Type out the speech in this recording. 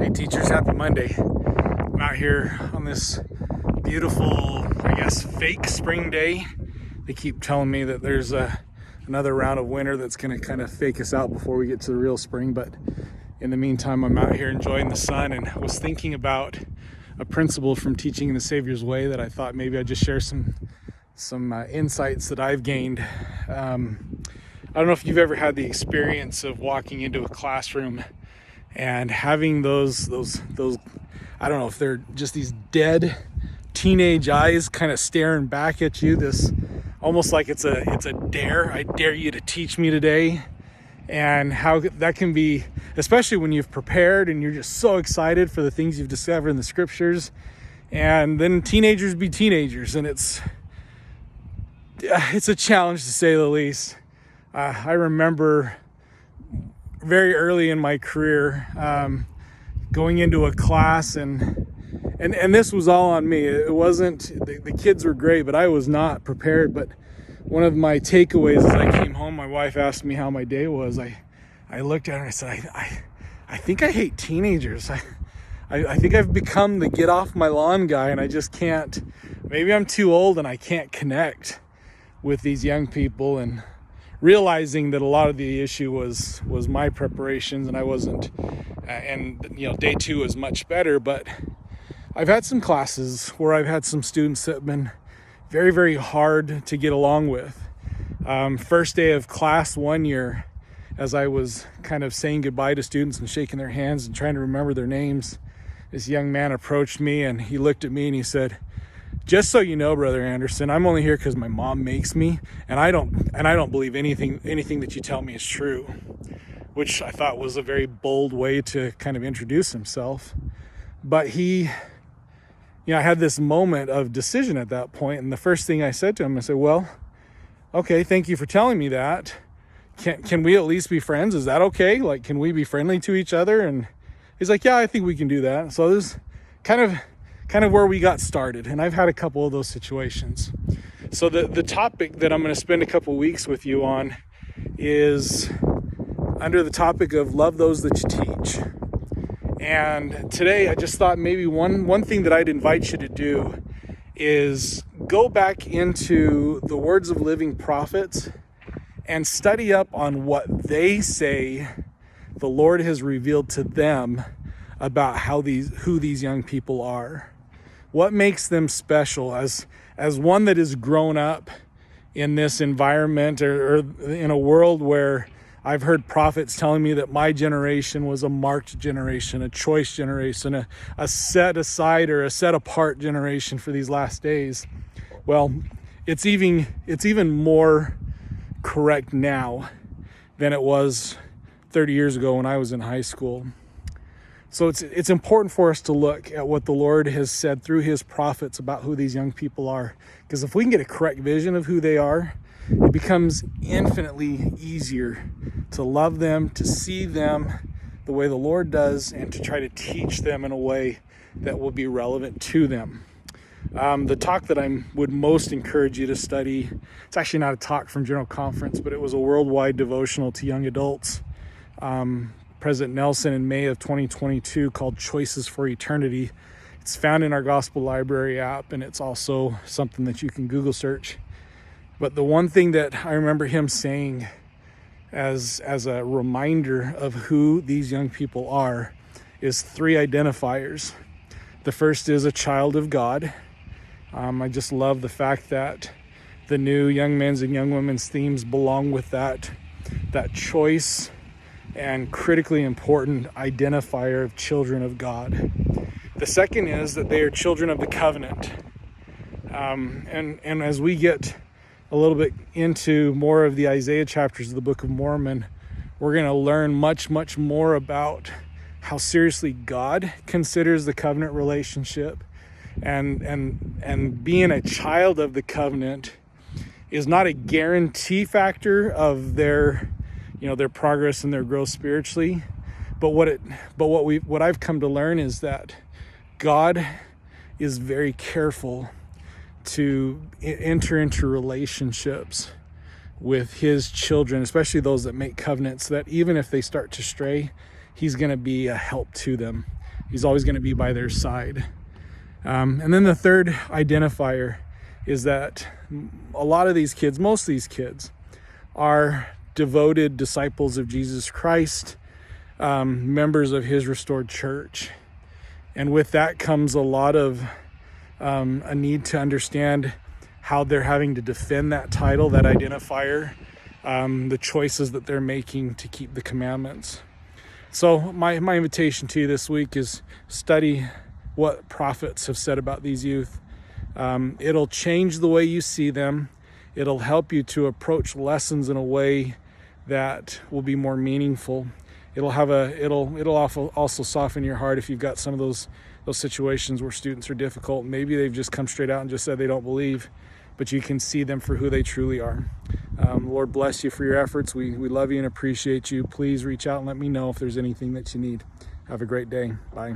Hey teachers, happy Monday. I'm out here on this beautiful, fake spring day. They keep telling me that there's another round of winter that's going to kind of fake us out before we get to the real spring. But in the meantime, I'm out here enjoying the sun and was thinking about a principle from Teaching in the Savior's Way that I thought maybe I'd just share some insights that I've gained. I don't know if you've ever had the experience of walking into a classroom and having those I don't know if they're just these dead teenage eyes kind of staring back at you, this almost like it's a dare. I dare you to teach me today. And how that can be, especially when you've prepared and you're just so excited for the things you've discovered in the scriptures. And then teenagers be teenagers, and it's a challenge to say the least. I remember very early in my career going into a class, and this was all on me. It wasn't, the kids were great, but I was not prepared. But one of my takeaways as I came home, my wife asked me how my day was. I looked at her and I said, I think I hate teenagers. I think I've become the get off my lawn guy, and I just can't, maybe I'm too old and I can't connect with these young people. And realizing that a lot of the issue was my preparations, and I wasn't, day two was much better. But I've had some classes where I've had some students that have been very, very hard to get along with. First day of class one year, as I was kind of saying goodbye to students and shaking their hands and trying to remember their names, this young man approached me and he looked at me and he said, "Just so you know, Brother Anderson, I'm only here because my mom makes me, and I don't believe anything that you tell me is true," which I thought was a very bold way to kind of introduce himself. But I had this moment of decision at that point, and the first thing I said to him, I said, "Well, okay, thank you for telling me that. Can we at least be friends? Is that okay? Like, can we be friendly to each other?" And he's like, "Yeah, I think we can do that." So this is kind of where we got started, and I've had a couple of those situations. So the topic that I'm going to spend a couple weeks with you on is under the topic of love those that you teach. And today I just thought maybe one thing that I'd invite you to do is go back into the Words of Living Prophets and study up on what they say the Lord has revealed to them about who these young people are. What makes them special as one that has grown up in this environment or in a world where I've heard prophets telling me that my generation was a marked generation, a choice generation, a set aside or a set apart generation for these last days. Well, it's even more correct now than it was 30 years ago when I was in high school. So it's important for us to look at what the Lord has said through his prophets about who these young people are. Because if we can get a correct vision of who they are, it becomes infinitely easier to love them, to see them the way the Lord does, and to try to teach them in a way that will be relevant to them. The talk that I would most encourage you to study, it's actually not a talk from General Conference, but it was a worldwide devotional to young adults. President Nelson in May of 2022 called Choices for Eternity. It's found in our Gospel Library app, and it's also something that you can Google search. But the one thing that I remember him saying as a reminder of who these young people are is 3 identifiers. The first is a child of God. I just love the fact that the new young men's and young women's themes belong with that choice and critically important identifier of children of God. The second is that they are children of the covenant. And as we get a little bit into more of the Isaiah chapters of the Book of Mormon, we're going to learn much, much more about how seriously God considers the covenant relationship. And being a child of the covenant is not a guarantee factor of their progress and their growth spiritually. But what I've come to learn is that God is very careful to enter into relationships with his children, especially those that make covenants, that even if they start to stray, He's going to be a help to them. He's always going to be by their side. And then the third identifier is that a lot of these kids, most of these kids, are devoted disciples of Jesus Christ, members of his restored church. And with that comes a lot of a need to understand how they're having to defend that title, that identifier, the choices that they're making to keep the commandments. So my invitation to you this week is study what prophets have said about these youth. It'll change the way you see them. It'll help you to approach lessons in a way that will be more meaningful. It'll also soften your heart if you've got some of those situations where students are difficult. Maybe they've just come straight out and just said they don't believe, but you can see them for who they truly are. Lord bless you for your efforts. We love you and appreciate you. Please reach out and let me know if there's anything that you need. Have a great day. Bye.